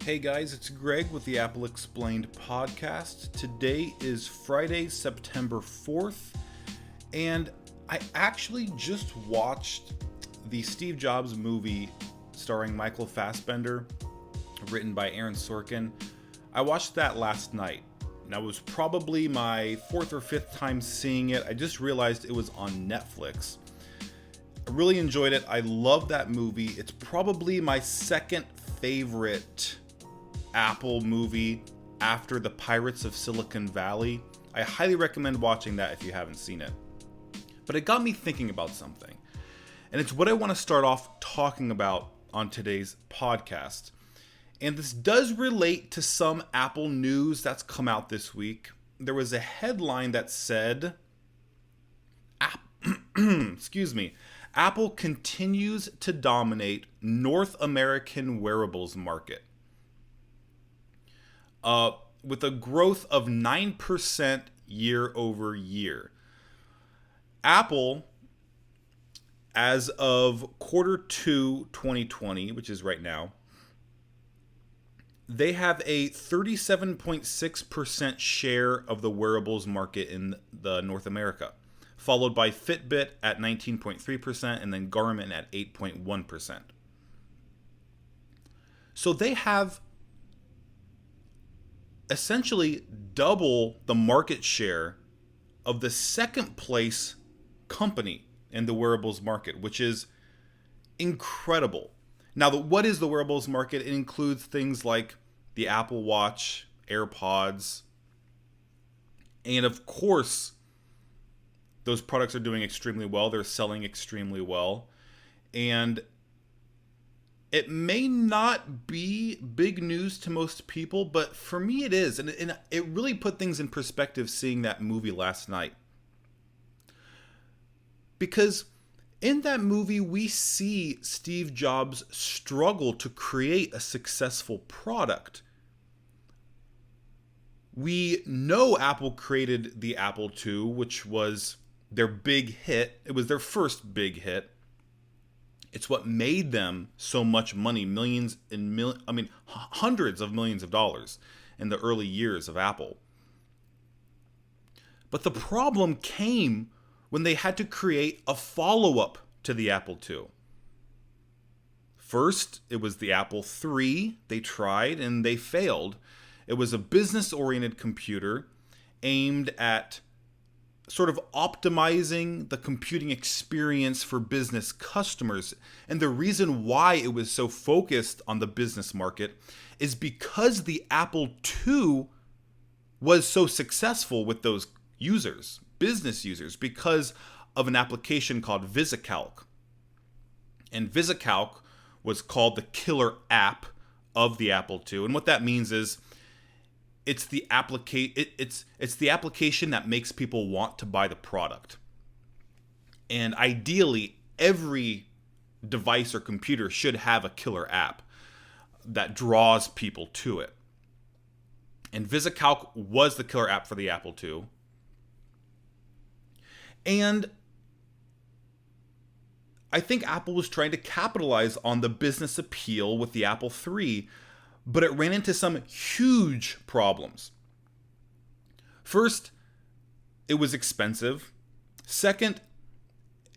Hey guys, it's Greg with the Apple Explained podcast. Today is Friday, September 4th, and I actually just watched the Steve Jobs movie starring Michael Fassbender, written by Aaron Sorkin. I watched that last night. That was probably my fourth or fifth time seeing it. I just realized it was on Netflix. I really enjoyed it. I love that movie. It's probably my second favorite Apple movie after the Pirates of Silicon Valley. I highly recommend watching that if you haven't seen it. But it got me thinking about something. And it's what I want to start off talking about on today's podcast. And this does relate to some Apple news that's come out this week. There was a headline that said, Apple continues to dominate North American wearables market. With a growth of 9% year over year. Apple, as of quarter 2 2020, which is right now, they have a 37.6% share of the wearables market in the North America, followed by Fitbit at 19.3% and then Garmin at 8.1%. So they have essentially double the market share of the second place company in the wearables market, which is incredible. Now, what is the wearables market? It includes things like the Apple Watch, AirPods, and of course, those products are doing extremely well. They're selling extremely well. And it may not be big news to most people, but for me it is. And it really put things in perspective seeing that movie last night. Because in that movie, we see Steve Jobs struggle to create a successful product. We know Apple created the Apple II, which was their big hit. It was their first big hit. It's what made them so much money, hundreds of millions of dollars in the early years of Apple. But the problem came when they had to create a follow-up to the Apple II. First, it was the Apple III. They tried and they failed. It was a business-oriented computer aimed at sort of optimizing the computing experience for business customers. And the reason why it was so focused on the business market is because the Apple II was so successful with those users, business users, because of an application called VisiCalc. And VisiCalc was called the killer app of the Apple II. And what that means is it's the application that makes people want to buy the product. And ideally, every device or computer should have a killer app that draws people to it. And VisiCalc was the killer app for the Apple II. And I think Apple was trying to capitalize on the business appeal with the Apple III, but it ran into some huge problems. First, it was expensive. Second,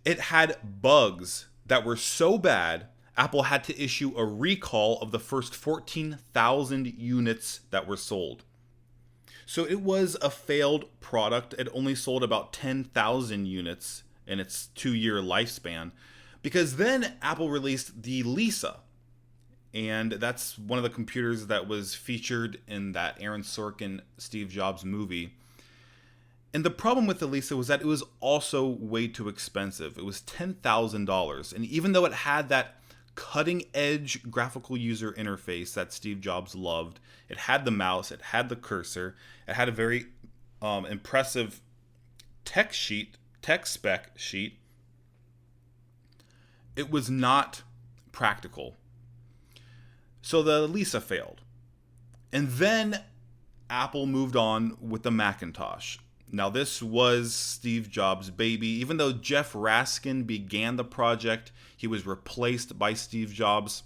it had bugs that were so bad, Apple had to issue a recall of the first 14,000 units that were sold. So it was a failed product. It only sold about 10,000 units in its 2-year lifespan, because then Apple released the Lisa. And that's one of the computers that was featured in that Aaron Sorkin, Steve Jobs movie. And the problem with the Lisa was that it was also way too expensive. It was $10,000. And even though it had that cutting-edge graphical user interface that Steve Jobs loved, it had the mouse, it had the cursor, it had a very impressive tech spec sheet, it was not practical. So the Lisa failed. And then Apple moved on with the Macintosh. Now this was Steve Jobs' baby. Even though Jeff Raskin began the project, he was replaced by Steve Jobs.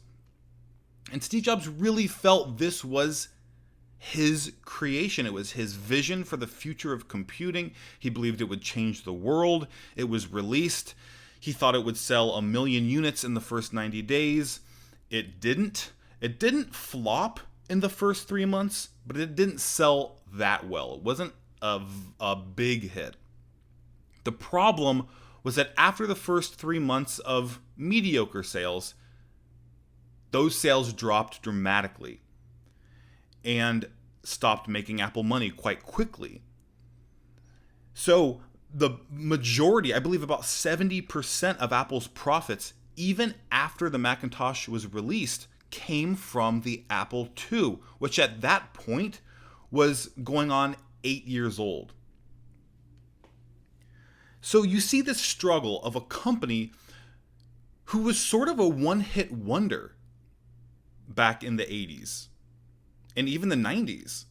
And Steve Jobs really felt this was his creation. It was his vision for the future of computing. He believed it would change the world. It was released. He thought it would sell 1 million units in the first 90 days. It didn't. It didn't flop in the first 3 months, but it didn't sell that well. It wasn't a big hit. The problem was that after the first 3 months of mediocre sales, those sales dropped dramatically and stopped making Apple money quite quickly. So the majority, I believe about 70% of Apple's profits, even after the Macintosh was released, came from the Apple II, which at that point was going on 8 years old. So you see this struggle of a company who was sort of a one-hit wonder back in the 80s and even the 90s.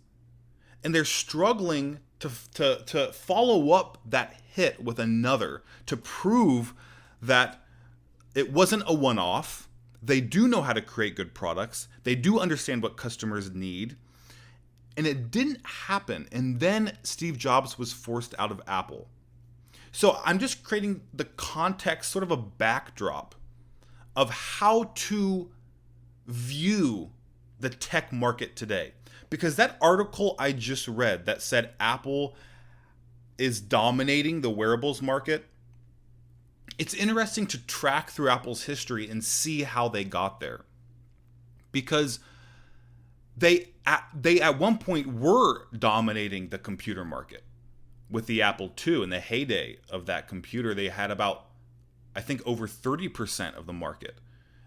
And they're struggling to follow up that hit with another to prove that it wasn't a one-off. They do know how to create good products. They do understand what customers need. And it didn't happen. And then Steve Jobs was forced out of Apple. So I'm just creating the context, sort of a backdrop of how to view the tech market today. Because that article I just read that said Apple is dominating the wearables market, it's interesting to track through Apple's history and see how they got there. Because they at one point were dominating the computer market. With the Apple II, in the heyday of that computer, they had about, I think, over 30% of the market.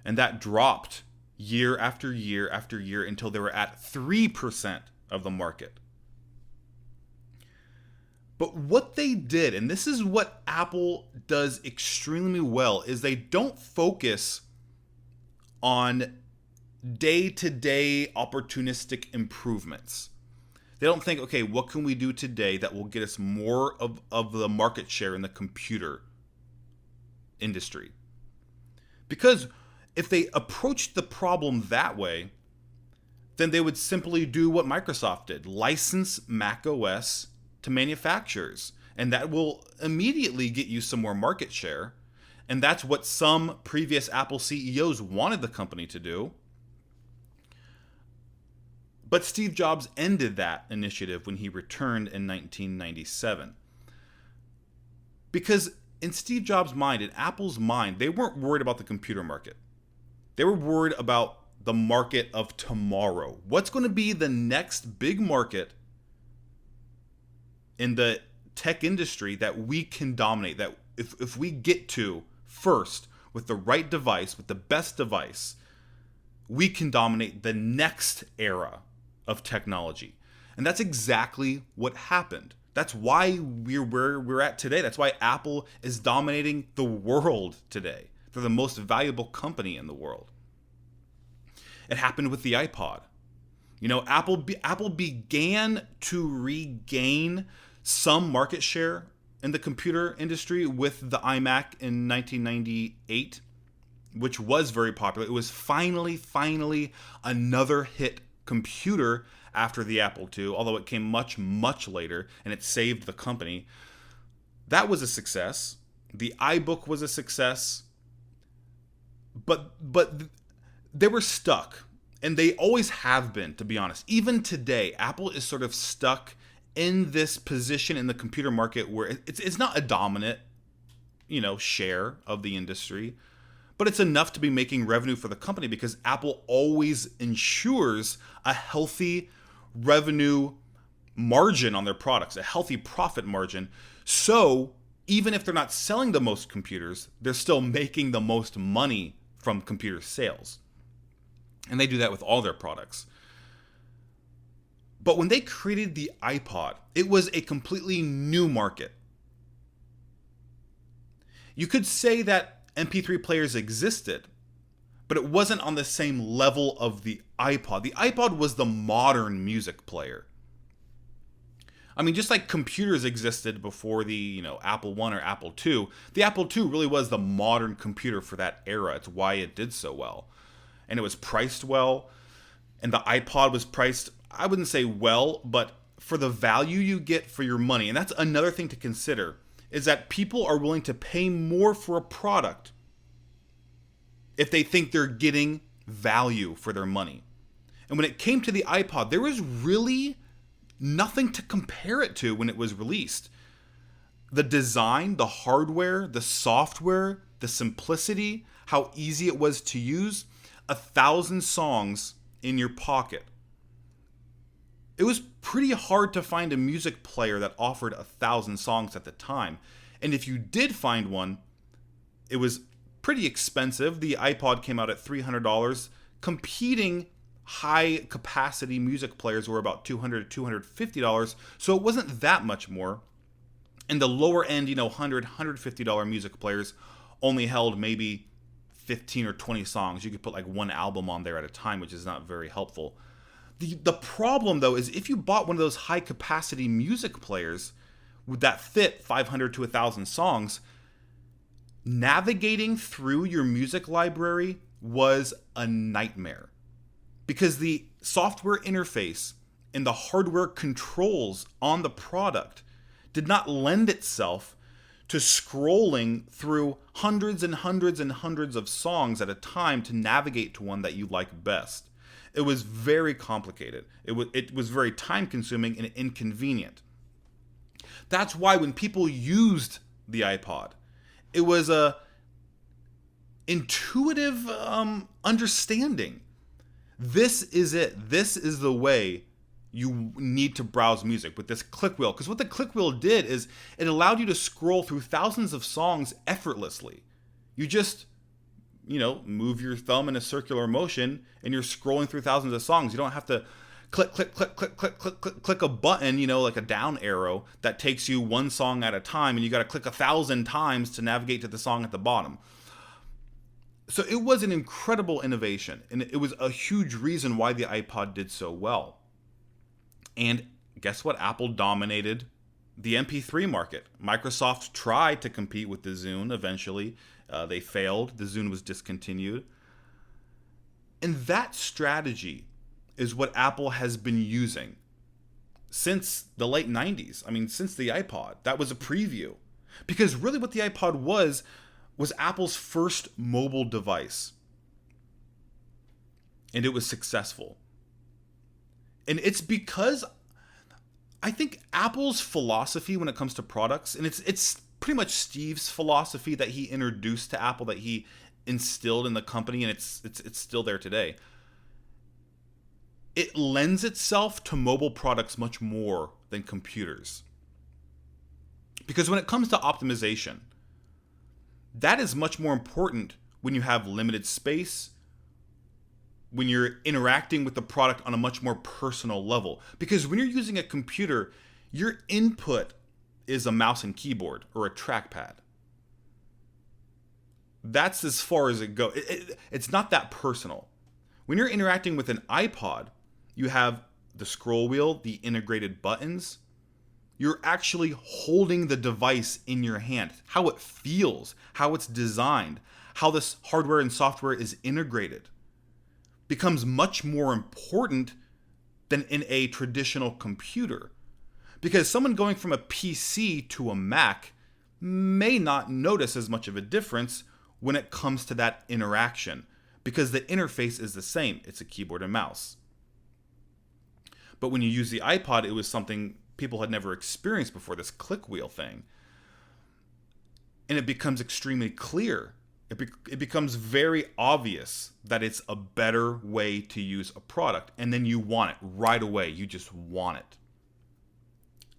And that dropped year after year after year until they were at 3% of the market. But what they did, and this is what Apple does extremely well, is they don't focus on day-to-day opportunistic improvements. They don't think, okay, what can we do today that will get us more of the market share in the computer industry? Because if they approached the problem that way, then they would simply do what Microsoft did, license Mac OS to manufacturers. And that will immediately get you some more market share. And that's what some previous Apple CEOs wanted the company to do. But Steve Jobs ended that initiative when he returned in 1997. Because in Steve Jobs' mind, in Apple's mind, they weren't worried about the computer market. They were worried about the market of tomorrow. What's going to be the next big market in the tech industry that we can dominate, that if we get to first with the right device, with the best device, we can dominate the next era of technology. And that's exactly what happened. That's why we're where we're at today. That's why Apple is dominating the world today. They're the most valuable company in the world. It happened with the iPod. You know, Apple began to regain some market share in the computer industry with the iMac in 1998, which was very popular. It was finally another hit computer after the Apple II, although it came much later, and it saved the company. That was a success. The iBook was a success. But they were stuck, and they always have been, to be honest. Even today, Apple is sort of stuck in this position in the computer market where it's not a dominant, share of the industry, but it's enough to be making revenue for the company because Apple always ensures a healthy revenue margin on their products, a healthy profit margin. So even if they're not selling the most computers, they're still making the most money from computer sales. And they do that with all their products. But when they created the iPod, it was a completely new market. You could say that MP3 players existed, but it wasn't on the same level of the iPod. The iPod was the modern music player. I mean, just like computers existed before the, Apple I or Apple II, the Apple II really was the modern computer for that era. It's why it did so well. and it was priced well, and the iPod was priced, I wouldn't say well, but for the value you get for your money. And that's another thing to consider, is that people are willing to pay more for a product if they think they're getting value for their money. And when it came to the iPod, there was really nothing to compare it to when it was released. The design, the hardware, the software, the simplicity, how easy it was to use, 1,000 songs in your pocket. It was pretty hard to find a music player that offered 1,000 songs at the time. And if you did find one, it was pretty expensive. The iPod came out at $300. Competing high capacity music players were about $200 to $250. So it wasn't that much more. And the lower end, $100, $150 music players only held maybe 15 or 20 songs. You could put like one album on there at a time, which is not very helpful. The problem, though, is if you bought one of those high-capacity music players that fit 500 to 1,000 songs, navigating through your music library was a nightmare. Because the software interface and the hardware controls on the product did not lend itself to scrolling through hundreds and hundreds and hundreds of songs at a time to navigate to one that you like best. It was very complicated. It was very time-consuming and inconvenient. That's why when people used the iPod, it was a intuitive understanding. This is it. This is the way you need to browse music, with this click wheel. Because what the click wheel did is it allowed you to scroll through thousands of songs effortlessly. You just move your thumb in a circular motion and you're scrolling through thousands of songs. You don't have to click a button, like a down arrow that takes you one song at a time, and you got to click 1,000 times to navigate to the song at the bottom. So it was an incredible innovation, and it was a huge reason why the iPod did so well. And guess what? Apple dominated the MP3 market. Microsoft tried to compete with the Zune eventually. They failed. The Zune was discontinued. And that strategy is what Apple has been using since the late 90s. I mean, since the iPod. That was a preview. Because really what the iPod was Apple's first mobile device. And it was successful. And it's because I think Apple's philosophy when it comes to products, and it's pretty much Steve's philosophy that he introduced to Apple, that he instilled in the company, and it's still there today. It lends itself to mobile products much more than computers. Because when it comes to optimization, that is much more important when you have limited space, when you're interacting with the product on a much more personal level. Because when you're using a computer, your input is a mouse and keyboard or a trackpad. That's as far as it goes. It's not that personal. When you're interacting with an iPod, you have the scroll wheel, the integrated buttons. You're actually holding the device in your hand. How it feels, how it's designed, how this hardware and software is integrated becomes much more important than in a traditional computer. Because someone going from a PC to a Mac may not notice as much of a difference when it comes to that interaction, because the interface is the same. It's a keyboard and mouse. But when you use the iPod, it was something people had never experienced before, this click wheel thing. And it becomes extremely clear. It becomes very obvious that it's a better way to use a product. And then you want it right away. You just want it.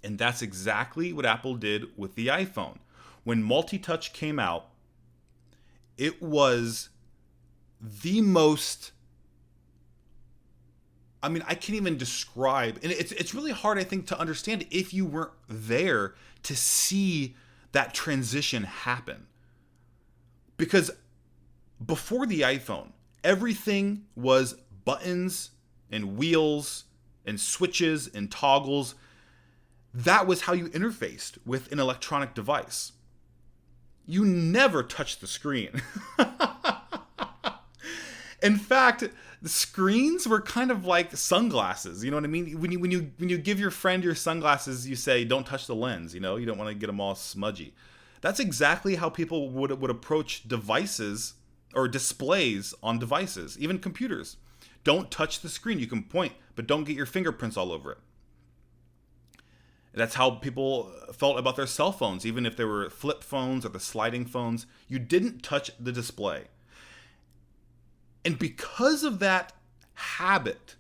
And that's exactly what Apple did with the iPhone. When multi-touch came out, it was the most... I mean, I can't even describe, and it's really hard, I think, to understand if you weren't there to see that transition happen. Because before the iPhone, everything was buttons and wheels and switches and toggles. That was how you interfaced with an electronic device. You never touched the screen. In fact, the screens were kind of like sunglasses. You know what I mean? When you give your friend your sunglasses, you say, "Don't touch the lens." You know, you don't want to get them all smudgy. That's exactly how people would approach devices or displays on devices, even computers. Don't touch the screen. You can point, but don't get your fingerprints all over it. That's how people felt about their cell phones, even if they were flip phones or the sliding phones. You didn't touch the display. And because of that habit,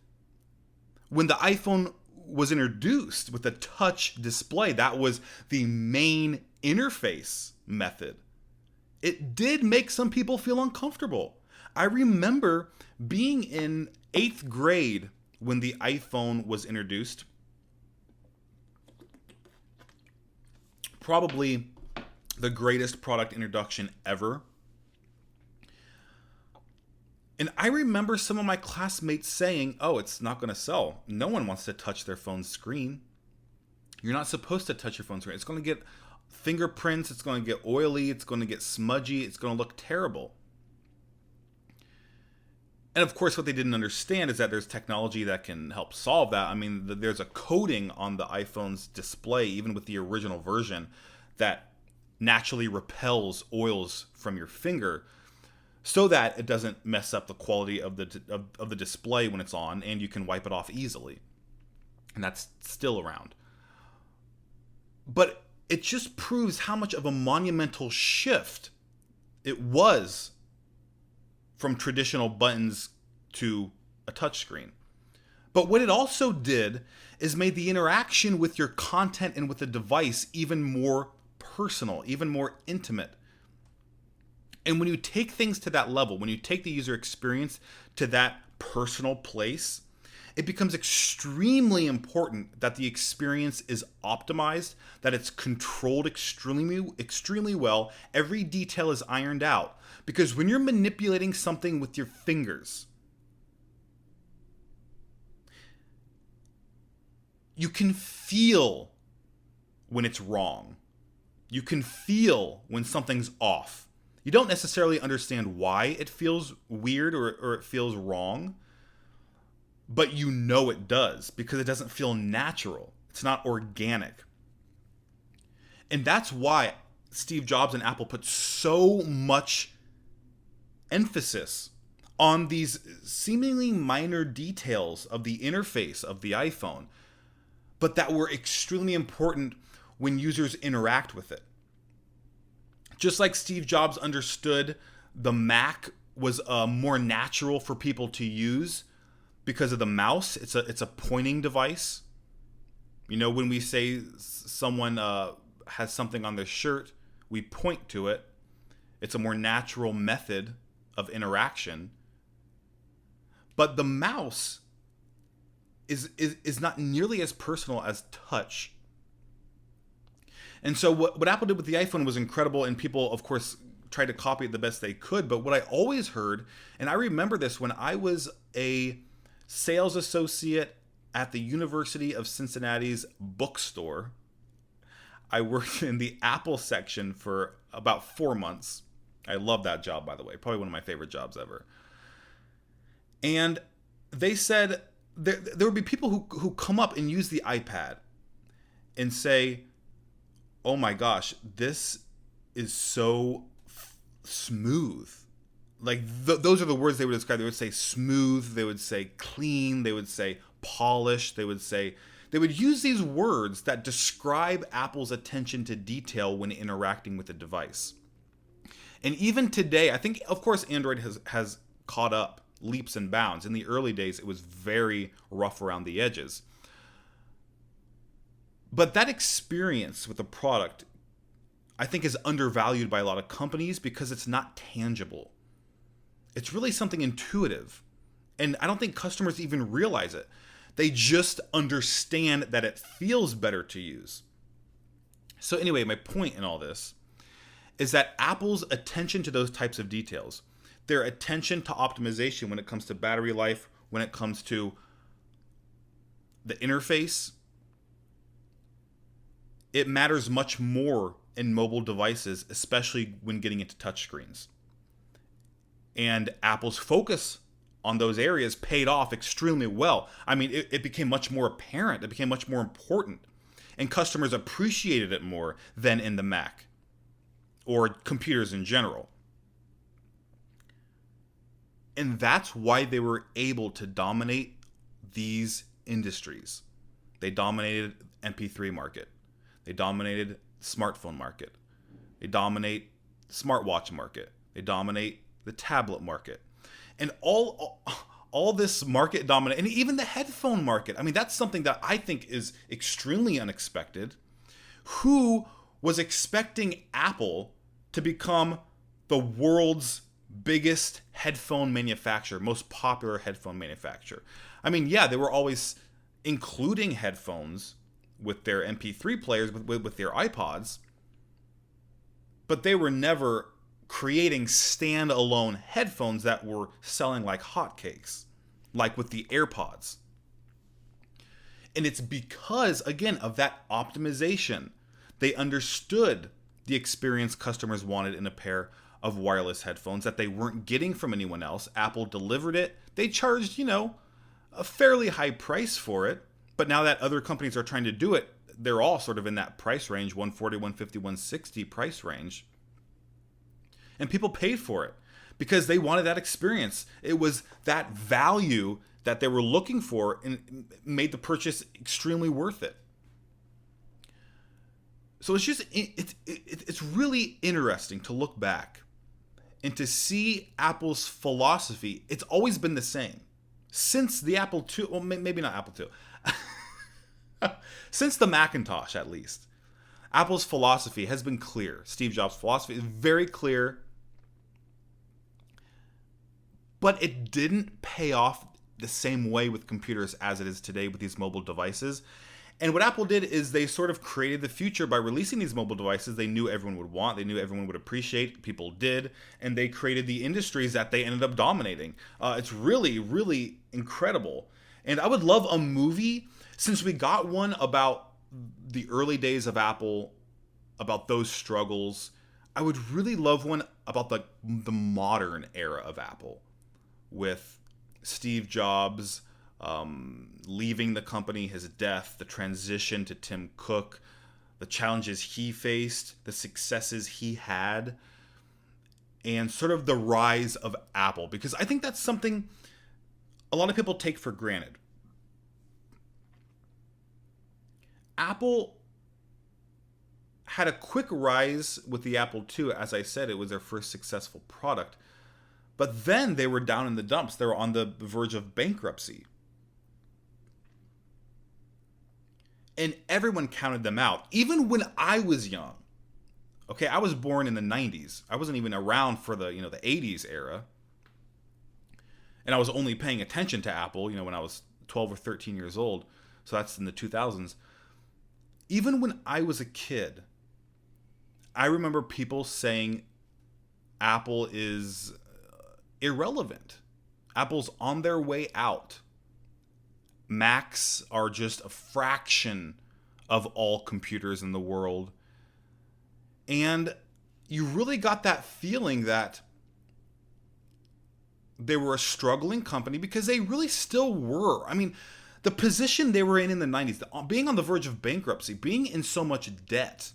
when the iPhone was introduced with a touch display, that was the main interface method. It did make some people feel uncomfortable. I remember being in 8th grade when the iPhone was introduced. Probably the greatest product introduction ever. And I remember some of my classmates saying, "Oh, it's not going to sell. No one wants to touch their phone's screen. You're not supposed to touch your phone's screen. It's going to get fingerprints. It's going to get oily. It's going to get smudgy. It's going to look terrible." And of course, what they didn't understand is that there's technology that can help solve that. I mean, there's a coating on the iPhone's display, even with the original version, that naturally repels oils from your finger, so that it doesn't mess up the quality of the display when it's on, and you can wipe it off easily. And that's still around. But it just proves how much of a monumental shift it was from traditional buttons to a touchscreen. But what it also did is made the interaction with your content and with the device even more personal, even more intimate. And when you take things to that level, when you take the user experience to that personal place, it becomes extremely important that the experience is optimized, that it's controlled extremely well, every detail is ironed out. Because when you're manipulating something with your fingers, you can feel when it's wrong. You can feel when something's off. You don't necessarily understand why it feels weird or it feels wrong, but you know it does because it doesn't feel natural. It's not organic. And that's why Steve Jobs and Apple put so much emphasis on these seemingly minor details of the interface of the iPhone, but that were extremely important when users interact with it. Just like Steve Jobs understood the Mac was more natural for people to use because of the mouse. It's a pointing device. You know, when we say someone has something on their shirt, we point to it. It's a more natural method of interaction. But the mouse is not nearly as personal as touch. And so what Apple did with the iPhone was incredible, and people, of course, tried to copy it the best they could. But what I always heard, and I remember this when I was a sales associate at the University of Cincinnati's bookstore. I worked in the Apple section for about 4 months. I love that job, by the way. Probably one of my favorite jobs ever. And they said there would be people who come up and use the iPad and say, "Oh my gosh, this is so smooth." Like those are the words they would describe. They would say smooth, they would say clean, they would say polished, they would use these words that describe Apple's attention to detail when interacting with the device. And even today, I think, of course, Android has caught up leaps and bounds. In the early days, it was very rough around the edges. But that experience with the product, I think, is undervalued by a lot of companies because it's not tangible. It's really something intuitive. And I don't think customers even realize it. They just understand that it feels better to use. So anyway, my point in all this is that Apple's attention to those types of details, their attention to optimization when it comes to battery life, when it comes to the interface, it matters much more in mobile devices, especially when getting into touchscreens. And Apple's focus on those areas paid off extremely well. I mean, it became much more apparent. It became much more important. And customers appreciated it more than in the Mac or computers in general. And that's why they were able to dominate these industries. They dominated MP3 market. They dominated the smartphone market. They dominate the smartwatch market. They dominate the tablet market. And all this market dominate, and even the headphone market. I mean, that's something that I think is extremely unexpected. Who was expecting Apple to become the world's biggest headphone manufacturer, most popular headphone manufacturer? I mean, yeah, they were always including headphones with their MP3 players, with their iPods, but they were never creating standalone headphones that were selling like hotcakes, like with the AirPods. And it's because, again, of that optimization. They understood the experience customers wanted in a pair of wireless headphones that they weren't getting from anyone else. Apple delivered it. They charged, a fairly high price for it. But now that other companies are trying to do it, they're all sort of in that price range, 140, 150, 160 price range. And people paid for it because they wanted that experience. It was that value that they were looking for and made the purchase extremely worth it. So it's really interesting to look back and to see Apple's philosophy. It's always been the same since the Apple II. Well, maybe not Apple II. Since the Macintosh, at least. Apple's philosophy has been clear. Steve Jobs' philosophy is very clear. But it didn't pay off the same way with computers as it is today with these mobile devices. And what Apple did is they sort of created the future by releasing these mobile devices they knew everyone would want, they knew everyone would appreciate, people did, and they created the industries that they ended up dominating. It's really, really incredible. And I would love a movie, since we got one about the early days of Apple, about those struggles. I would really love one about the modern era of Apple, with Steve Jobs leaving the company, his death, the transition to Tim Cook, the challenges he faced, the successes he had, and sort of the rise of Apple. Because I think that's something a lot of people take for granted. Apple had a quick rise with the Apple II. As I said, it was their first successful product. But then they were down in the dumps. They were on the verge of bankruptcy. And everyone counted them out. Even when I was young. Okay, I was born in the 90s. I wasn't even around for the 80s era. And I was only paying attention to Apple, when I was 12 or 13 years old. So that's in the 2000s. Even when I was a kid, I remember people saying Apple is irrelevant. Apple's on their way out. Macs are just a fraction of all computers in the world. And you really got that feeling that they were a struggling company, because they really still were. I mean, the position they were in the 90s, being on the verge of bankruptcy, being in so much debt,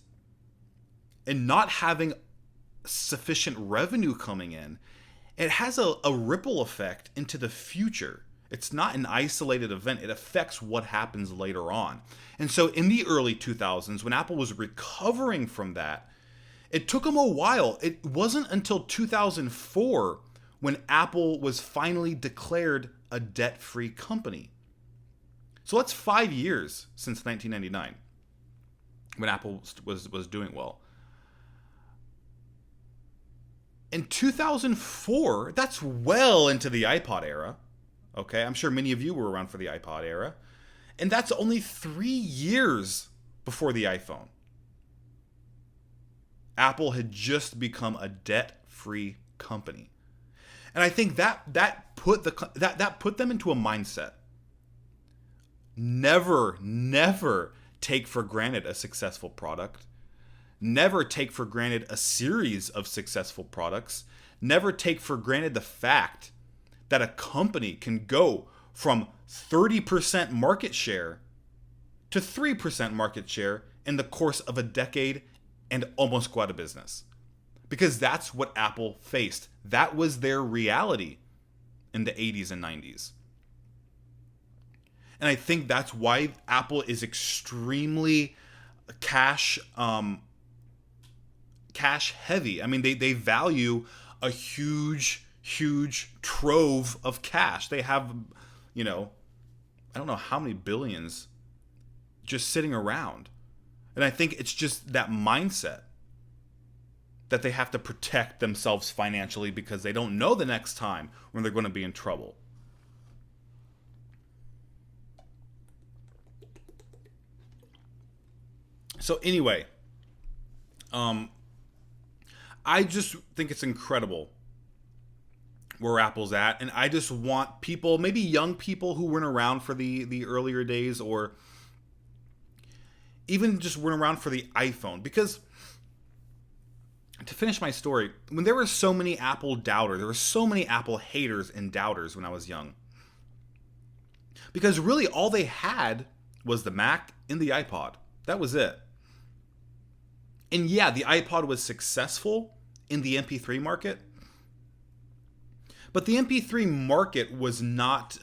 and not having sufficient revenue coming in, it has a ripple effect into the future. It's not an isolated event. It affects what happens later on. And so in the early 2000s, when Apple was recovering from that, it took them a while. It wasn't until 2004 when Apple was finally declared a debt-free company. So that's 5 years since 1999, when Apple was doing well. In 2004, that's well into the iPod era. Okay, I'm sure many of you were around for the iPod era. And that's only 3 years before the iPhone. Apple had just become a debt-free company. And I think that put them into a mindset. Never take for granted a successful product. Never take for granted a series of successful products. Never take for granted the fact that a company can go from 30% market share to 3% market share in the course of a decade and almost go out of business. Because that's what Apple faced. That was their reality in the 80s and 90s. And I think that's why Apple is extremely cash heavy. I mean, they value a huge trove of cash. They have, I don't know how many billions just sitting around. And I think it's just that mindset that they have to protect themselves financially because they don't know the next time when they're going to be in trouble. So anyway, I just think it's incredible where Apple's at, and I just want people, maybe young people who weren't around for the earlier days, or even just weren't around for the iPhone, because to finish my story, when there were so many Apple doubters, there were so many Apple haters and doubters when I was young, because really all they had was the Mac and the iPod. That was it. And yeah, the iPod was successful in the MP3 market, but the MP3 market was not,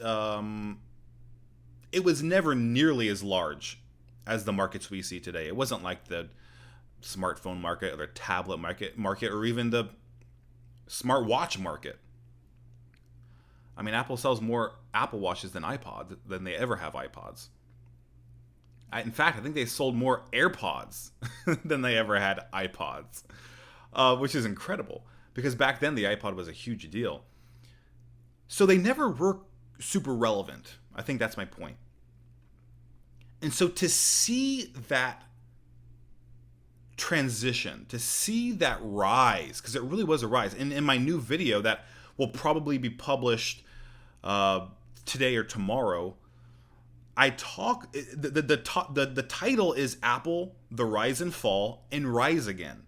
it was never nearly as large as the markets we see today. It wasn't like the smartphone market or the tablet market or even the smartwatch market. I mean, Apple sells more Apple Watches than iPods than they ever have iPods. In fact, I think they sold more AirPods than they ever had iPods, which is incredible because back then the iPod was a huge deal. So they never were super relevant. I think that's my point. And so to see that transition, to see that rise, because it really was a rise. And in my new video that will probably be published today or tomorrow, I talk, the title is Apple, the Rise and Fall, and Rise Again.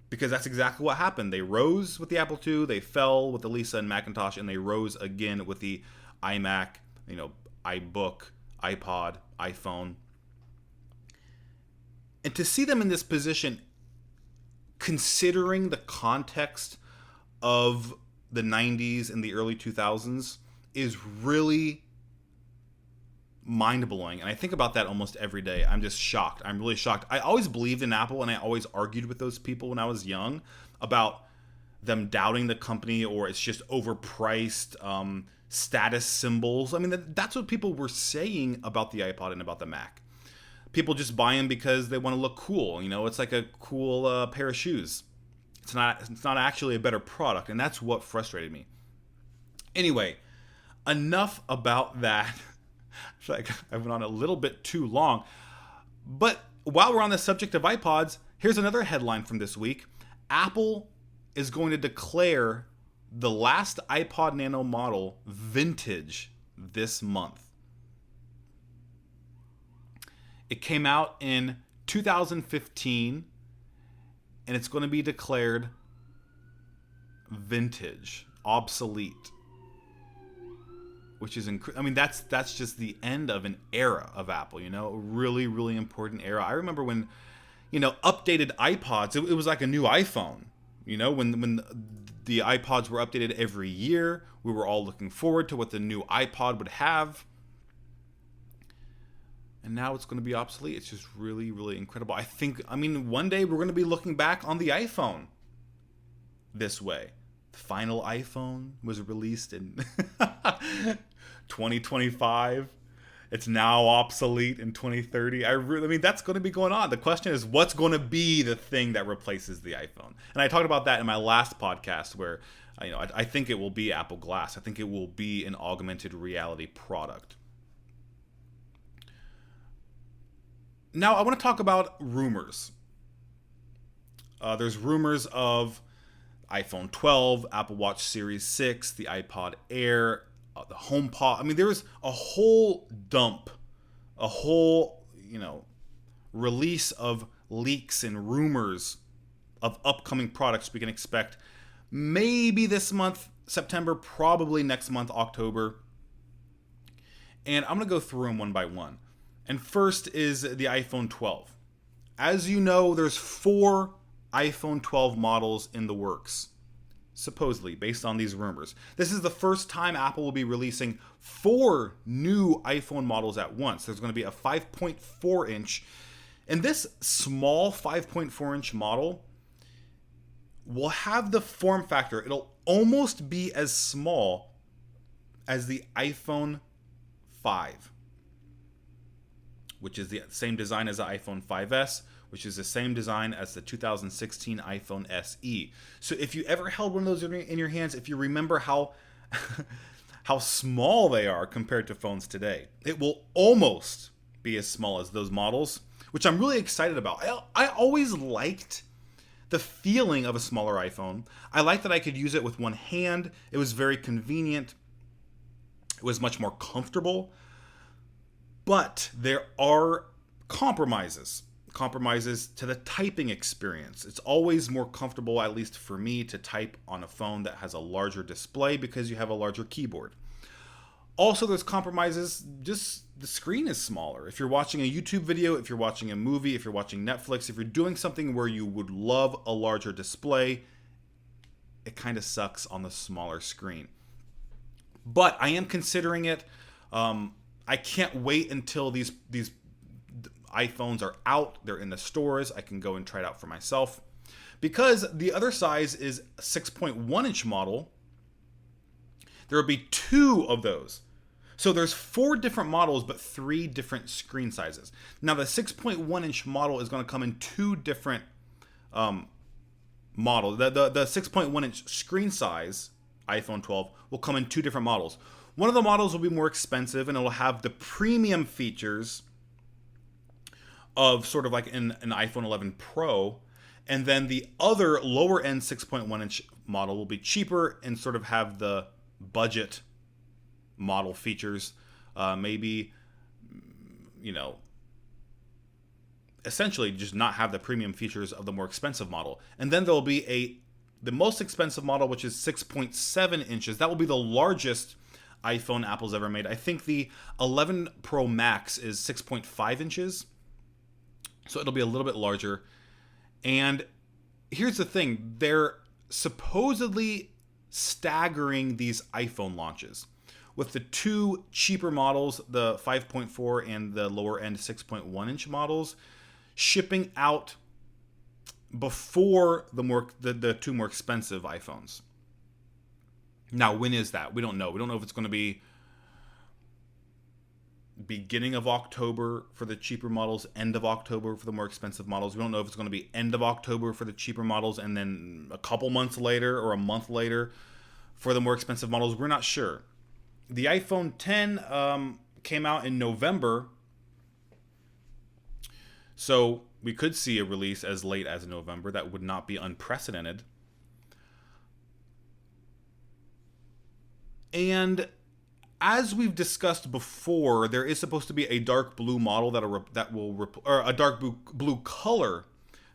Because that's exactly what happened. They rose with the Apple II, they fell with the Lisa and Macintosh, and they rose again with the iMac, iBook, iPod, iPhone. And to see them in this position, considering the context of the 90s and the early 2000s, is really mind-blowing. And I think about that almost every day. I'm just shocked. I'm really shocked. I always believed in Apple, and I always argued with those people when I was young about them doubting the company, or it's just overpriced, status symbols. I mean, that's what people were saying about the iPod and about the Mac. People just buy them because they want to look cool. It's like a cool pair of shoes. It's not actually a better product, and that's what frustrated me. Anyway, enough about that. I feel like I went on a little bit too long. But while we're on the subject of iPods, here's another headline from this week. Apple is going to declare the last iPod Nano model vintage this month. It came out in 2015, and it's going to be declared vintage, obsolete. Which is that's just the end of an era of Apple, a really, really important era. I remember when, updated iPods, it was like a new iPhone, when the iPods were updated every year. We were all looking forward to what the new iPod would have. And now it's going to be obsolete. It's just really, really incredible. One day we're going to be looking back on the iPhone this way. The final iPhone was released in 2025. It's now obsolete in 2030. That's going to be going on. The question is, what's going to be the thing that replaces the iPhone? And I talked about that in my last podcast where, I think it will be Apple Glass. I think it will be an augmented reality product. Now, I want to talk about rumors. There's rumors of iPhone 12, Apple Watch Series 6, the iPod Air, the HomePod. There was a whole dump, a whole, release of leaks and rumors of upcoming products we can expect maybe this month, September, probably next month, October. And I'm going to go through them one by one. And first is the iPhone 12. As you know, there's 4 iPhone 12 models in the works, supposedly, based on these rumors. This is the first time Apple will be releasing 4 new iPhone models at once. There's going to be a 5.4 inch, and this small 5.4 inch model will have the form factor. It'll almost be as small as the iPhone 5, which is the same design as the iPhone 5S, which is the same design as the 2016 iPhone SE. So if you ever held one of those in your hands, if you remember how how small they are compared to phones today, it will almost be as small as those models, which I'm really excited about. I always liked the feeling of a smaller iPhone. I liked that I could use it with one hand. It was very convenient. It was much more comfortable. But there are compromises to the typing experience. It's always more comfortable, at least for me, to type on a phone that has a larger display because you have a larger keyboard. Also, there's compromises, just the screen is smaller. If you're watching a YouTube video, if you're watching a movie, if you're watching Netflix, if you're doing something where you would love a larger display, it kind of sucks on the smaller screen. But I am considering it. I can't wait until these iPhones are out. They're in the stores. I can go and try it out for myself. Because the other size is a 6.1 inch model, there will be 2 of those. So there's 4 different models, but 3 different screen sizes. Now the 6.1 inch model is going to come in 2 different models. The 6.1 inch screen size iPhone 12 will come in 2 different models. One of the models will be more expensive, and it will have the premium features of sort of like an iPhone 11 Pro. And then the other lower end 6.1 inch model will be cheaper and sort of have the budget model features. Maybe, essentially just not have the premium features of the more expensive model. And then there'll be the most expensive model, which is 6.7 inches. That will be the largest iPhone Apple's ever made. I think the 11 Pro Max is 6.5 inches. So it'll be a little bit larger. And here's the thing. They're supposedly staggering these iPhone launches, with the 2 cheaper models, the 5.4 and the lower end 6.1 inch models, shipping out before the 2 more expensive iPhones. Now, when is that? We don't know. We don't know if it's going to be beginning of October for the cheaper models, end of October for the more expensive models. We don't know if it's going to be end of October for the cheaper models and then a couple months later or a month later for the more expensive models. We're not sure. The iPhone 10 came out in November, so we could see a release as late as November. That would not be unprecedented. And as we've discussed before, there is supposed to be a dark blue model or a dark blue color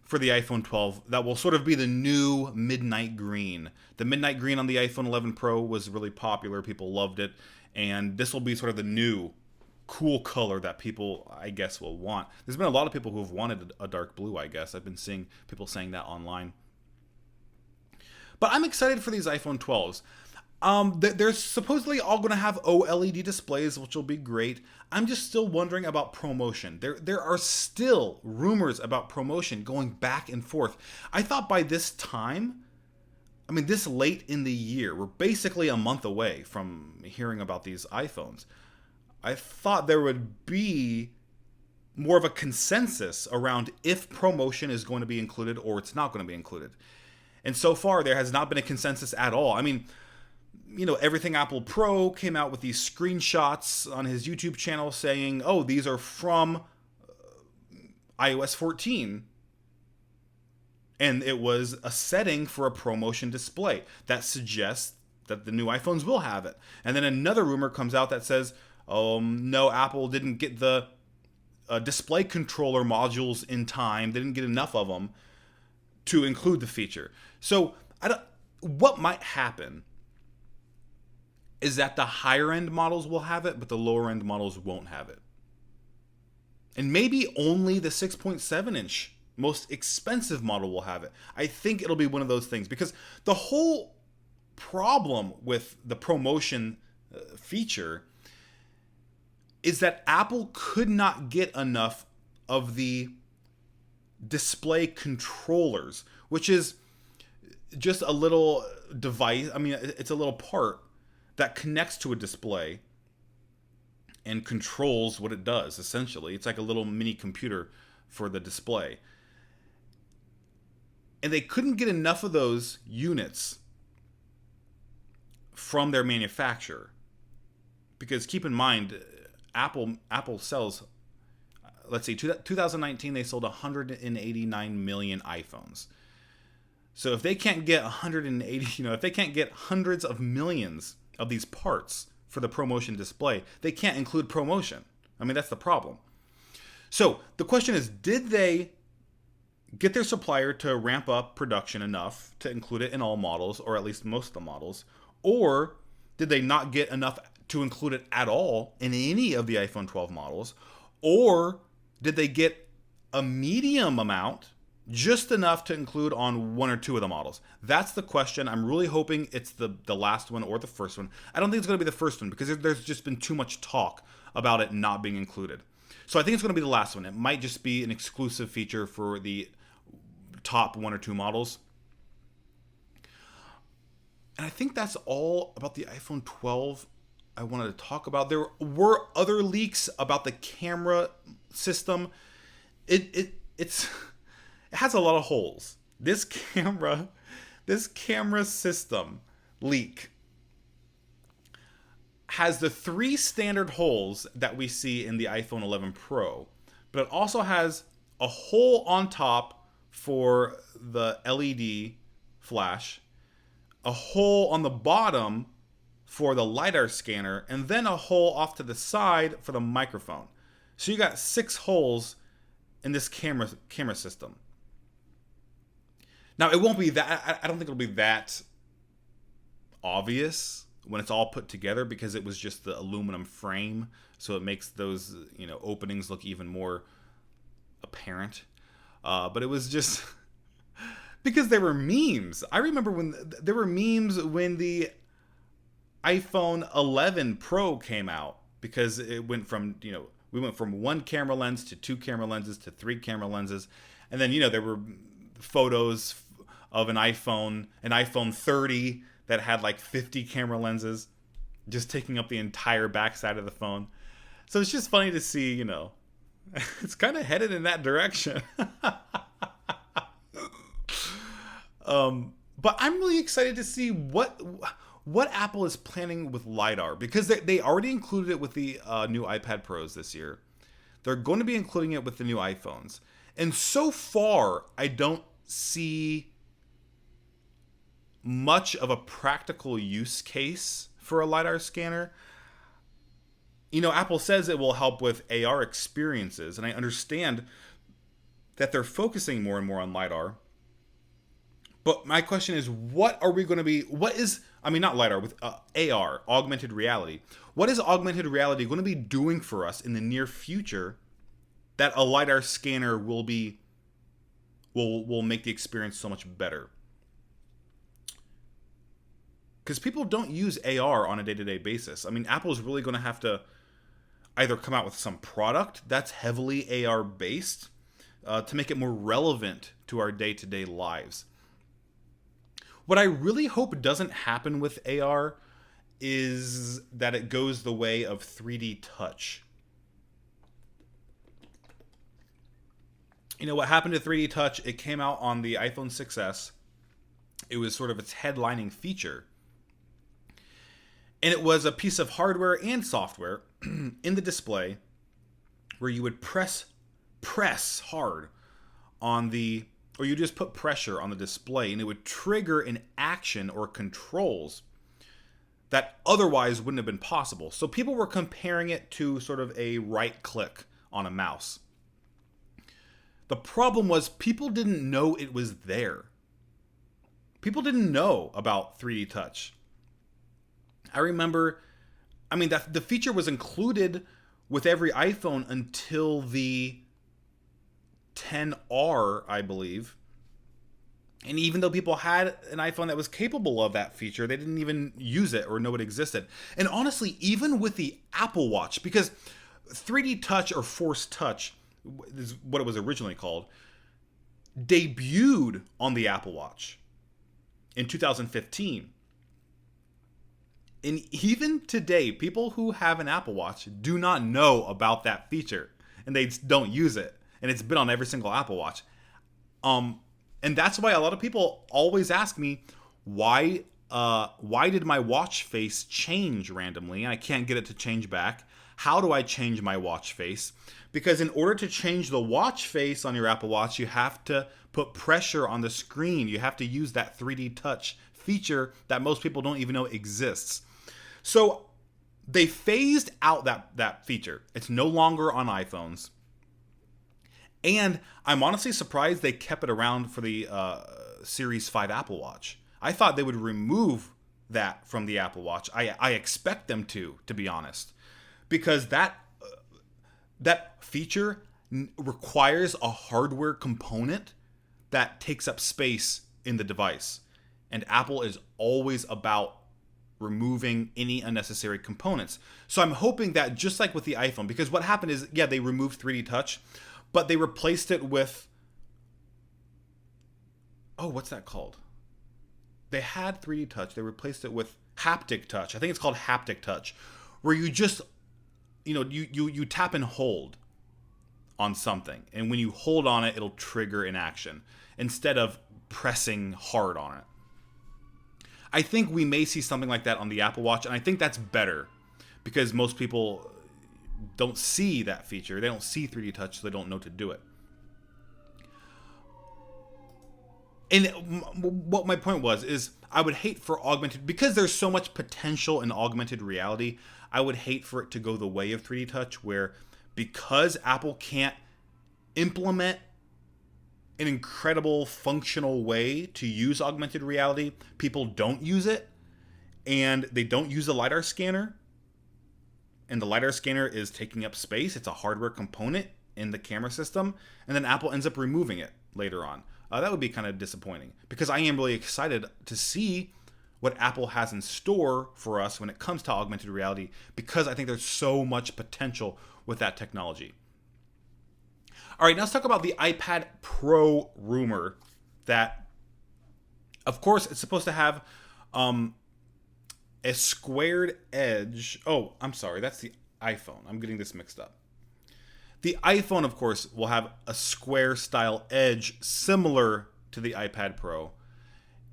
for the iPhone 12 that will sort of be the new midnight green. The midnight green on the iPhone 11 Pro was really popular. People loved it. And this will be sort of the new cool color that people, I guess, will want. There's been a lot of people who have wanted a dark blue, I guess. I've been seeing people saying that online. But I'm excited for these iPhone 12s. They're supposedly all going to have OLED displays, which will be great. I'm just still wondering about promotion. There are still rumors about promotion going back and forth. I thought by this time, this late in the year, we're basically a month away from hearing about these iPhones. I thought there would be more of a consensus around if promotion is going to be included or it's not going to be included. And so far, there has not been a consensus at all. Everything Apple Pro came out with these screenshots on his YouTube channel saying, oh, these are from iOS 14. And it was a setting for a ProMotion display that suggests that the new iPhones will have it. And then another rumor comes out that says, no, Apple didn't get the display controller modules in time. They didn't get enough of them to include the feature. So what might happen is that the higher end models will have it, but the lower end models won't have it. And maybe only the 6.7 inch most expensive model will have it. I think it'll be one of those things, because the whole problem with the ProMotion feature is that Apple could not get enough of the display controllers, which is just a little device. I mean, it's a little part that connects to a display and controls what it does, essentially. It's like a little mini computer for the display. And they couldn't get enough of those units from their manufacturer. Because keep in mind, Apple sells, let's see, 2019 they sold 189 million iPhones. So if they can't get 180, if they can't get hundreds of millions of these parts for the ProMotion display, they can't include ProMotion. I mean, that's the problem. So the question is, did they get their supplier to ramp up production enough to include it in all models, or at least most of the models? Or did they not get enough to include it at all in any of the iPhone 12 models? Or did they get a medium amount, just enough to include on one or two of the models? That's the question. I'm really hoping it's the last one or the first one. I don't think it's going to be the first one, because there's just been too much talk about it not being included. So I think it's going to be the last one. It might just be an exclusive feature for the top one or two models. And I think that's all about the iPhone 12 I wanted to talk about. There were other leaks about the camera system. It has a lot of holes. This camera system leak has the 3 standard holes that we see in the iPhone 11 Pro, but it also has a hole on top for the LED flash, a hole on the bottom for the LiDAR scanner, and then a hole off to the side for the microphone. So you got 6 holes in this camera system. Now, it won't be that, I don't think it'll be that obvious when it's all put together, because it was just the aluminum frame, so it makes those, openings look even more apparent. But it was just because there were memes. I remember when there were memes when the iPhone 11 Pro came out, because it went from, we went from 1 camera lens to 2 camera lenses to 3 camera lenses. And then, there were photos of an iPhone 30 that had like 50 camera lenses, just taking up the entire backside of the phone. So it's just funny to see, it's kind of headed in that direction. But I'm really excited to see what Apple is planning with LiDAR, because they already included it with the new iPad Pros this year. They're going to be including it with the new iPhones. And so far, I don't see much of a practical use case for a LiDAR scanner. Apple says it will help with AR experiences, and I understand that they're focusing more and more on LiDAR. But my question is, not LiDAR, with AR, augmented reality. What is augmented reality going to be doing for us in the near future that a LiDAR scanner will make the experience so much better? Because people don't use AR on a day-to-day basis. I mean, Apple's really going to have to either come out with some product that's heavily AR based to make it more relevant to our day-to-day lives. What I really hope doesn't happen with AR is that it goes the way of 3D touch. What happened to 3D touch? It came out on the iPhone 6s. It was sort of its headlining feature. And it was a piece of hardware and software in the display where you would press hard on or you just put pressure on the display, and it would trigger an action or controls that otherwise wouldn't have been possible. So people were comparing it to sort of a right click on a mouse. The problem was people didn't know it was there. People didn't know about 3D touch. I remember, I mean, that the feature was included with every iPhone until the 10R, I believe. And even though people had an iPhone that was capable of that feature, they didn't even use it or know it existed. And honestly, even with the Apple Watch, because 3D Touch or Force Touch is what it was originally called, debuted on the Apple Watch in 2015. And even today, people who have an Apple Watch do not know about that feature, and they don't use it. And it's been on every single Apple Watch. And that's why a lot of people always ask me why did my watch face change randomly? I can't get it to change back. How do I change my watch face? Because in order to change the watch face on your Apple Watch, you have to put pressure on the screen. You have to use that 3D touch feature that most people don't even know exists. So they phased out that feature. It's no longer on iPhones. And I'm honestly surprised they kept it around for the Series 5 Apple Watch. I thought they would remove that from the Apple Watch. I expect them to be honest. Because that feature requires a hardware component that takes up space in the device. And Apple is always about removing any unnecessary components. So I'm hoping that just like with the iPhone, because what happened is, yeah, they removed 3D Touch, but they replaced it with, what's that called? They had 3D Touch. They replaced it with haptic touch. I think it's called haptic touch, where you just, you tap and hold on something. And when you hold on it, it'll trigger an action instead of pressing hard on it. I think we may see something like that on the Apple Watch, and I think that's better because most people don't see that feature. They don't see 3D touch, so they don't know to do it. And what my point was is I would hate for augmented, because there's so much potential in augmented reality, I would hate for it to go the way of 3D touch, where because Apple can't implement an incredible functional way to use augmented reality, people don't use it, and they don't use the LiDAR scanner. And the LiDAR scanner is taking up space. It's a hardware component in the camera system. And then Apple ends up removing it later on. That would be kind of disappointing, because I am really excited to see what Apple has in store for us when it comes to augmented reality, because I think there's so much potential with that technology. All right, now let's talk about the iPad Pro rumor that, of course, it's supposed to have a squared edge. Oh, I'm sorry, that's the iPhone. I'm getting this mixed up. The iPhone, of course, will have a square style edge similar to the iPad Pro.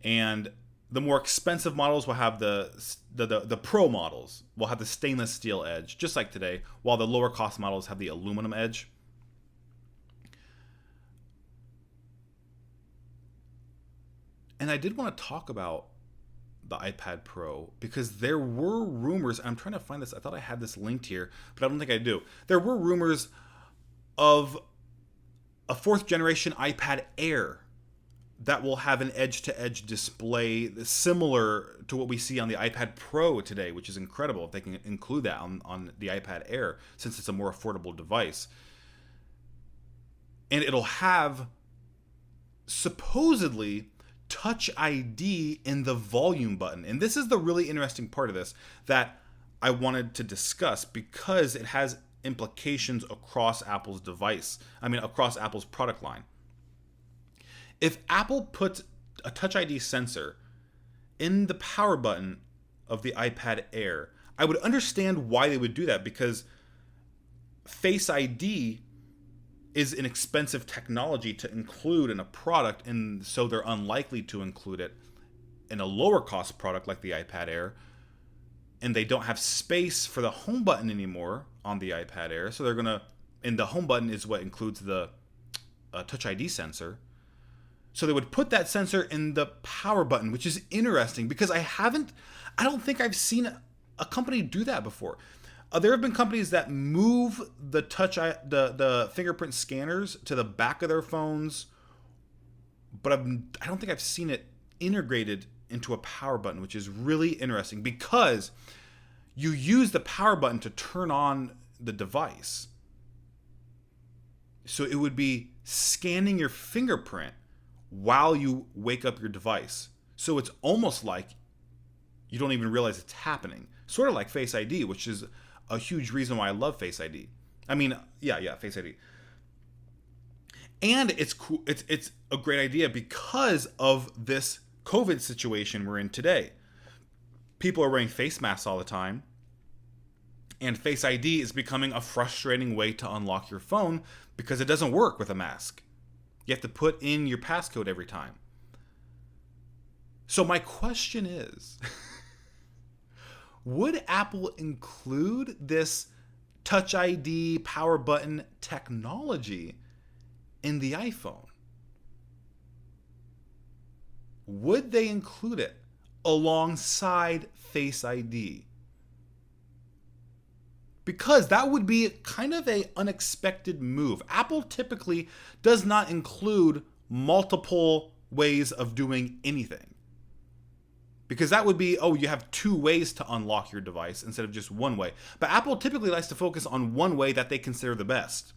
And the more expensive models will have the Pro models will have the stainless steel edge, just like today, while the lower cost models have the aluminum edge. And I did want to talk about the iPad Pro, because there were rumors. I'm trying to find this. I thought I had this linked here, but I don't think I do. There were rumors of a fourth generation iPad Air that will have an edge-to-edge display similar to what we see on the iPad Pro today, which is incredible if they can include that on the iPad Air, since it's a more affordable device. And it'll have supposedly Touch ID in the volume button. And this is the really interesting part of this that I wanted to discuss, because it has implications across Apple's device. Across Apple's product line. If Apple puts a Touch ID sensor in the power button of the iPad Air, I would understand why they would do that, because Face ID is an expensive technology to include in a product, and so they're unlikely to include it in a lower cost product like the iPad Air. And they don't have space for the home button anymore on the iPad Air, so they're gonna, and the home button is what includes the Touch ID sensor. So they would put that sensor in the power button, which is interesting, because I don't think I've seen a company do that before. There have been companies that move the the fingerprint scanners to the back of their phones, but I don't think I've seen it integrated into a power button, which is really interesting because you use the power button to turn on the device. So it would be scanning your fingerprint while you wake up your device. So it's almost like you don't even realize it's happening. Sort of like Face ID, which is a huge reason why I love Face ID. I mean, yeah, Face ID. And it's cool. It's a great idea because of this COVID situation we're in today. People are wearing face masks all the time, and Face ID is becoming a frustrating way to unlock your phone because it doesn't work with a mask. You have to put in your passcode every time. So my question is, would Apple include this Touch ID power button technology in the iPhone? Would they include it alongside Face ID? Because that would be kind of an unexpected move. Apple typically does not include multiple ways of doing anything. Because that would be, you have two ways to unlock your device instead of just one way. But Apple typically likes to focus on one way that they consider the best.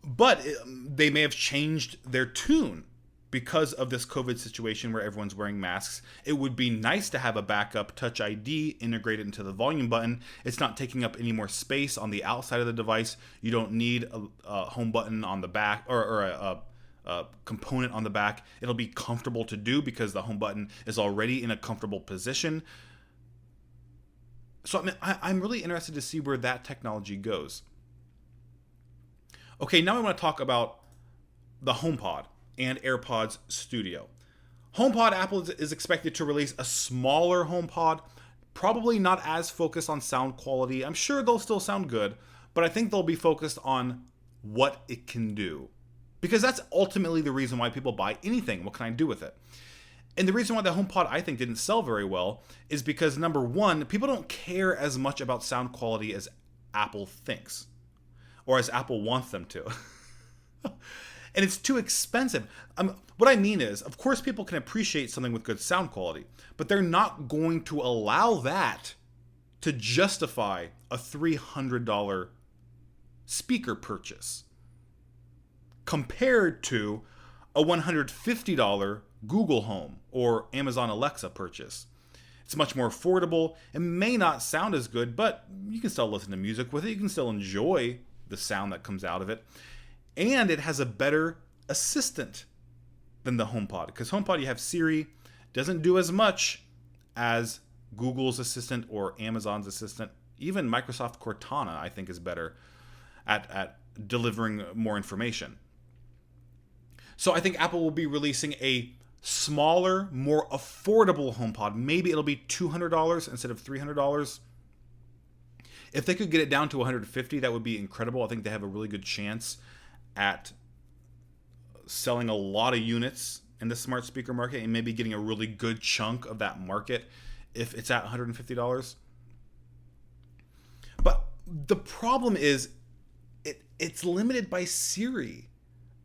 But they may have changed their tune because of this COVID situation where everyone's wearing masks. It would be nice to have a backup Touch ID integrated into the volume button. It's not taking up any more space on the outside of the device. You don't need a home button on the back or a component on the back. It'll be comfortable to do because the home button is already in a comfortable position. So I'm really interested to see where that technology goes. Okay, now I want to talk about the HomePod and AirPods Studio. HomePod, Apple is expected to release a smaller HomePod, probably not as focused on sound quality. I'm sure they'll still sound good, but I think they'll be focused on what it can do. Because that's ultimately the reason why people buy anything. What can I do with it? And the reason why the HomePod, I think, didn't sell very well is because, number one, people don't care as much about sound quality as Apple thinks, or as Apple wants them to. And it's too expensive. What I mean is, of course, people can appreciate something with good sound quality, but they're not going to allow that to justify a $300 speaker purchase compared to a $150 Google Home or Amazon Alexa purchase. It's much more affordable. It may not sound as good, but you can still listen to music with it. You can still enjoy the sound that comes out of it. And it has a better assistant than the HomePod. Because HomePod, you have Siri, doesn't do as much as Google's assistant or Amazon's assistant. Even Microsoft Cortana, I think, is better at delivering more information. So I think Apple will be releasing a smaller, more affordable HomePod. Maybe it'll be $200 instead of $300. If they could get it down to $150, that would be incredible. I think they have a really good chance at selling a lot of units in the smart speaker market and maybe getting a really good chunk of that market if it's at $150. But the problem is it's limited by Siri.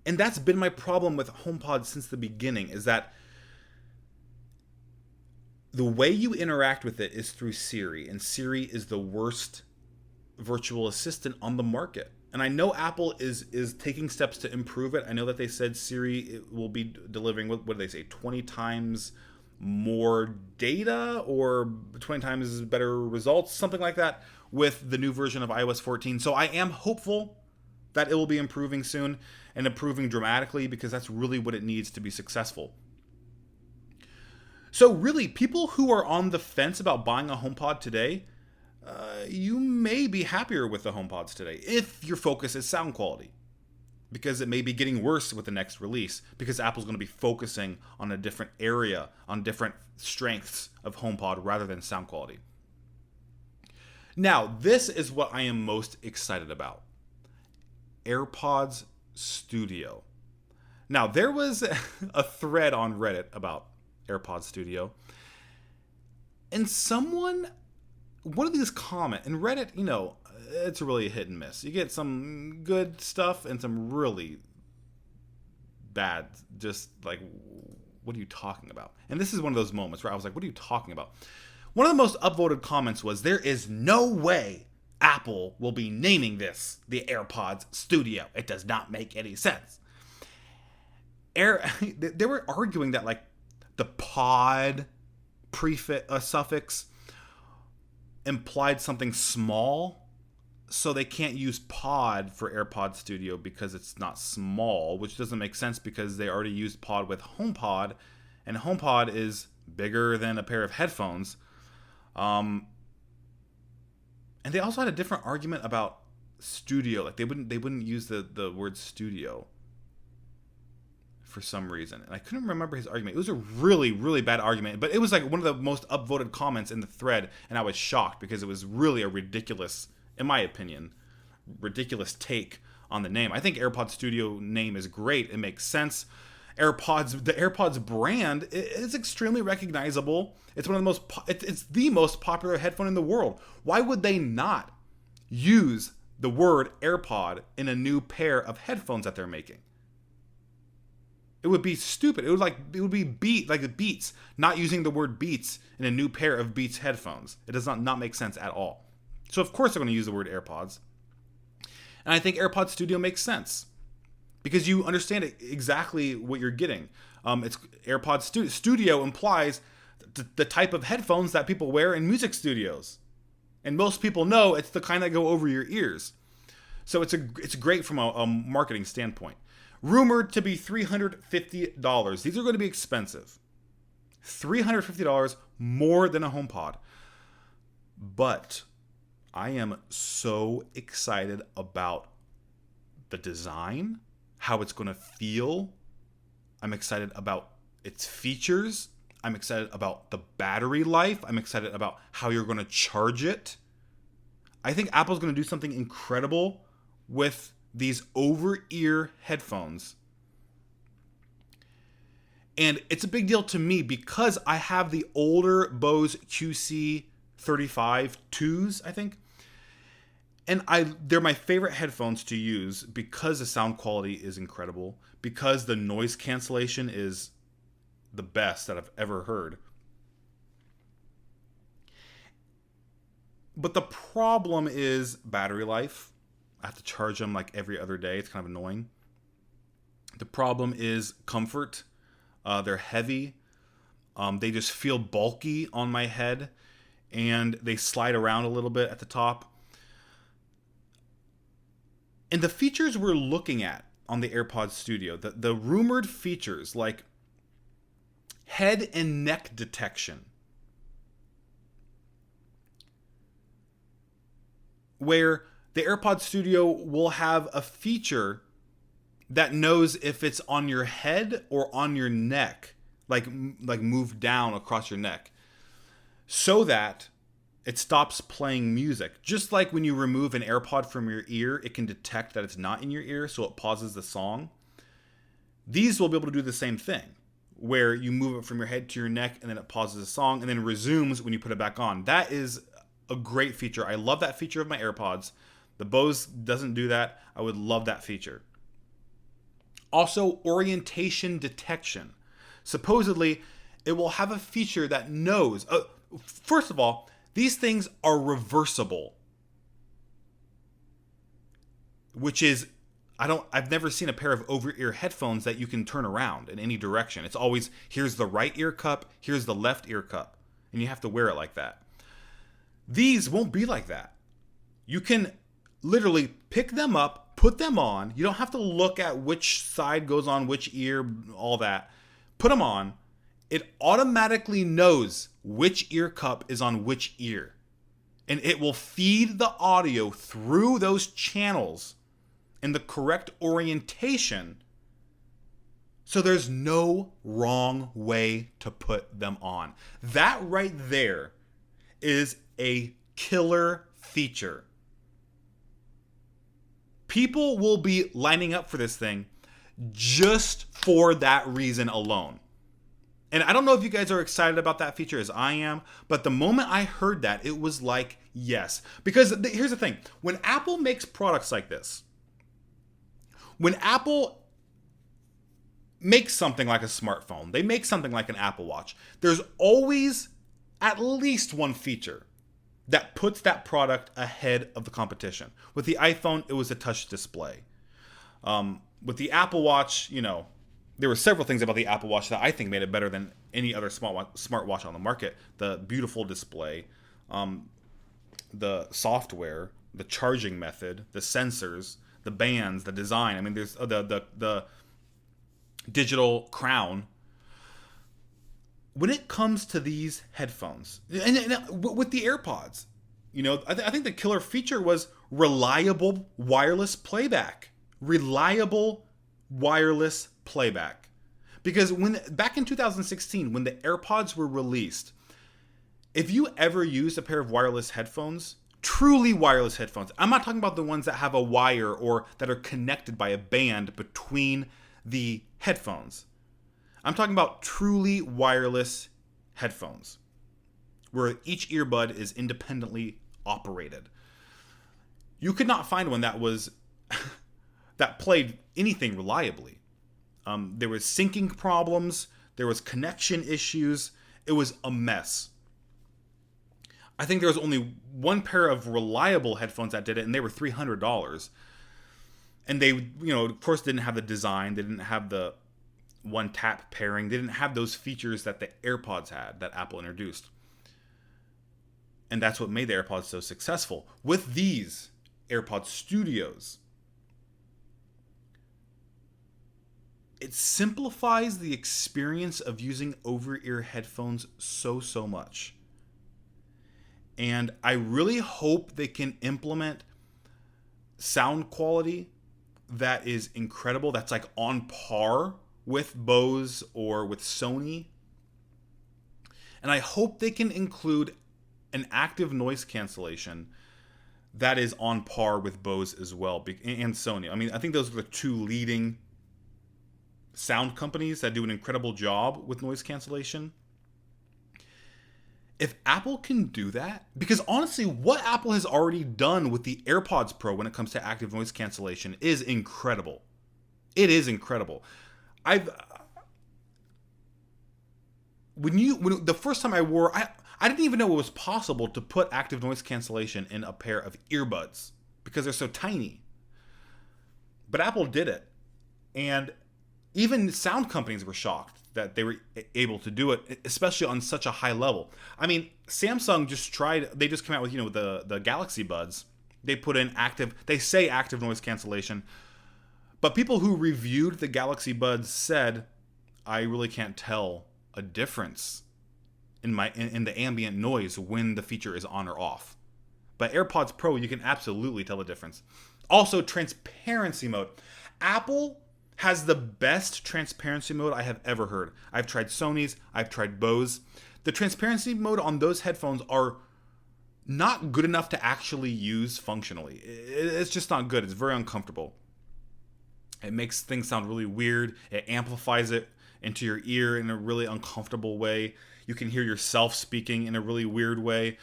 And that's been my problem with HomePod since the beginning, is that the way you interact with it is through Siri, and Siri is the worst virtual assistant on the market. And I know Apple is taking steps to improve it. I know that they said Siri will be delivering, what did they say, 20 times more data or 20 times better results, something like that, with the new version of iOS 14. So I am hopeful that it will be improving soon and improving dramatically, because that's really what it needs to be successful. So really, people who are on the fence about buying a HomePod today, you may be happier with the HomePods today if your focus is sound quality, because it may be getting worse with the next release, because Apple's going to be focusing on a different area, on different strengths of HomePod rather than sound quality. Now, this is what I am most excited about. AirPods Studio. Now, there was a thread on Reddit about AirPods Studio, and one of these comments, and Reddit, it's really a hit and miss. You get some good stuff and some really bad, just like what are you talking about? And this is one of those moments where I was like, what are you talking about? One of the most upvoted comments was, there is no way Apple will be naming this the AirPods Studio. It does not make any sense. They were arguing that like the pod suffix implied something small, so they can't use pod for AirPods Studio because it's not small, which doesn't make sense because they already used pod with HomePod, and HomePod is bigger than a pair of headphones. And they also had a different argument about studio. Like they wouldn't use the word studio for some reason. And I couldn't remember his argument. It was a really, really bad argument, but it was like one of the most upvoted comments in the thread, and I was shocked because it was really a ridiculous, in my opinion, ridiculous take on the name. I think AirPods Studio name is great. It makes sense. The AirPods brand is extremely recognizable. It's one of the most, it's the most popular headphone in the world. Why would they not use the word AirPod in a new pair of headphones that they're making? It would be stupid. It would be Beats, not using the word Beats in a new pair of Beats headphones. It does not make sense at all. So of course they're going to use the word AirPods. And I think AirPods Studio makes sense because you understand exactly what you're getting. It's AirPods Studio implies the type of headphones that people wear in music studios. And most people know it's the kind that go over your ears. So it's great from a marketing standpoint. Rumored to be $350. These are going to be expensive. $350 more than a HomePod. But I am so excited about the design, how it's going to feel. I'm excited about its features. I'm excited about the battery life. I'm excited about how you're going to charge it. I think Apple's going to do something incredible with these over-ear headphones. And it's a big deal to me because I have the older Bose QC35 2s, I think. And they're my favorite headphones to use because the sound quality is incredible, because the noise cancellation is the best that I've ever heard. But the problem is battery life. I have to charge them like every other day. It's kind of annoying. The problem is comfort. They're heavy. They just feel bulky on my head, and they slide around a little bit at the top. And the features we're looking at on the AirPods Studio, the rumored features like head and neck detection, where the AirPods Studio will have a feature that knows if it's on your head or on your neck, like move down across your neck, so that it stops playing music. Just like when you remove an AirPod from your ear, it can detect that it's not in your ear, so it pauses the song. These will be able to do the same thing, where you move it from your head to your neck, and then it pauses the song, and then resumes when you put it back on. That is a great feature. I love that feature of my AirPods. The Bose doesn't do that. I would love that feature. Also, orientation detection. Supposedly, it will have a feature that knows. First of all, these things are reversible, which is, I've never seen a pair of over-ear headphones that you can turn around in any direction. It's always, here's the right ear cup, here's the left ear cup, and you have to wear it like that. These won't be like that. You can literally pick them up, put them on. You don't have to look at which side goes on which ear, all that. Put them on. It automatically knows which ear cup is on which ear. And it will feed the audio through those channels in the correct orientation, so there's no wrong way to put them on. That right there is a killer feature. People will be lining up for this thing just for that reason alone. And I don't know if you guys are excited about that feature as I am, but the moment I heard that, it was like, yes. Because here's the thing. When Apple makes products like this, when Apple make something like a smartphone, they make something like an Apple Watch, there's always at least one feature that puts that product ahead of the competition. With the iPhone, it was a touch display. With the Apple Watch, there were several things about the Apple Watch that I think made it better than any other smartwatch on the market. The beautiful display, the software, the charging method, the sensors, the bands, the design. I mean, there's the digital crown. When it comes to these headphones, and with the AirPods, I think the killer feature was reliable wireless playback. Reliable wireless playback. Because back in 2016, when the AirPods were released, if you ever used a pair of wireless headphones, truly wireless headphones, I'm not talking about the ones that have a wire or that are connected by a band between the headphones. I'm talking about truly wireless headphones, where each earbud is independently operated. You could not find one that was that played anything reliably. There was syncing problems. There was connection issues. It was a mess. I think there was only one pair of reliable headphones that did it, and they were $300. And they, of course, didn't have the design. They didn't have the one tap pairing. They didn't have those features that the AirPods had, that Apple introduced. And that's what made the AirPods so successful. With these AirPods Studios, it simplifies the experience of using over-ear headphones so much. And I really hope they can implement sound quality that is incredible, that's like on par with Bose or with Sony. And I hope they can include an active noise cancellation that is on par with Bose as well, and Sony. I mean, I think those are the two leading sound companies that do an incredible job with noise cancellation. If Apple can do that, because honestly, what Apple has already done with the AirPods Pro when it comes to active noise cancellation is incredible. It is incredible. When the first time I wore, I didn't even know it was possible to put active noise cancellation in a pair of earbuds because they're so tiny. But Apple did it. And even sound companies were shocked that they were able to do it, especially on such a high level. I mean, Samsung they just came out with, the Galaxy Buds. They put in they say active noise cancellation. But people who reviewed the Galaxy Buds said, I really can't tell a difference in the ambient noise when the feature is on or off. But AirPods Pro, you can absolutely tell a difference. Also, transparency mode. Apple has the best transparency mode I have ever heard. I've tried Sony's, I've tried Bose. The transparency mode on those headphones are not good enough to actually use functionally. It's just not good. It's very uncomfortable. It makes things sound really weird. It amplifies it into your ear in a really uncomfortable way. You can hear yourself speaking in a really weird way.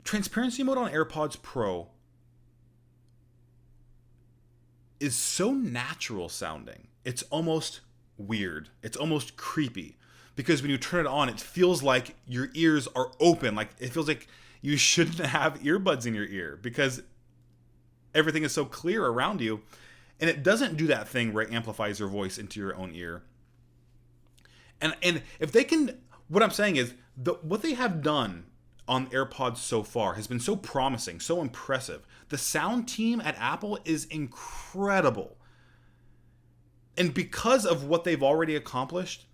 Transparency mode on AirPods Pro is so natural sounding. It's almost weird. It's almost creepy. Because when you turn it on, it feels like your ears are open. Like it feels like you shouldn't have earbuds in your ear because everything is so clear around you. And it doesn't do that thing where it amplifies your voice into your own ear. And if they can, what I'm saying is, what they have done on AirPods so far has been so promising, so impressive. The sound team at Apple is incredible. And because of what they've already accomplished,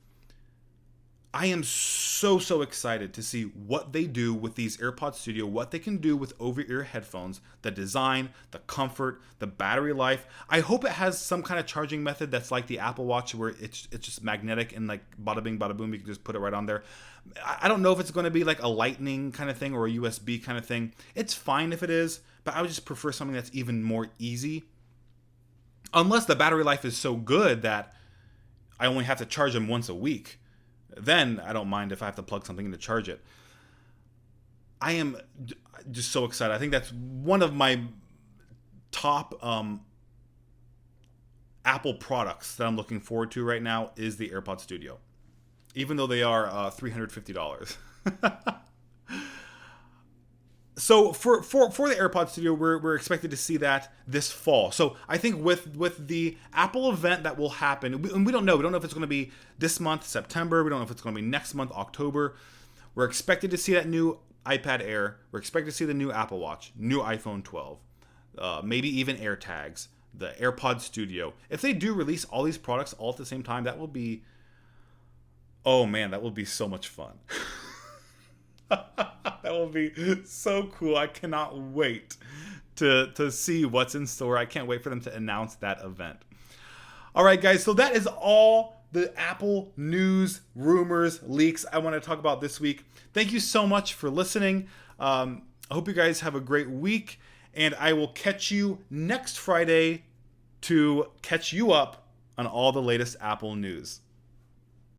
I am so excited to see what they do with these AirPods Studio, what they can do with over-ear headphones, the design, the comfort, the battery life. I hope it has some kind of charging method that's like the Apple Watch where it's just magnetic and like bada bing, bada boom, you can just put it right on there. I don't know if it's going to be like a lightning kind of thing or a USB kind of thing. It's fine if it is, but I would just prefer something that's even more easy. Unless the battery life is so good that I only have to charge them once a week. Then I don't mind if I have to plug something in to charge it. I am just so excited. I think that's one of my top Apple products that I'm looking forward to right now is the AirPods Studio, even though they are $350. So for the AirPods Studio, we're expected to see that this fall. So I think with the Apple event that will happen, and we don't know if it's going to be this month, September. We don't know if it's going to be next month, October. We're expected to see that new iPad Air. We're expected to see the new Apple Watch, new iPhone 12, maybe even AirTags, the AirPods Studio. If they do release all these products all at the same time, that will be, oh man, that will be so much fun. That will be so cool. I cannot wait to see what's in store. I can't wait for them to announce that event. All right, guys, so that is all the Apple news, rumors, leaks I want to talk about this week. Thank you so much for listening. I hope you guys have a great week, and I will catch you next Friday to catch you up on all the latest Apple news.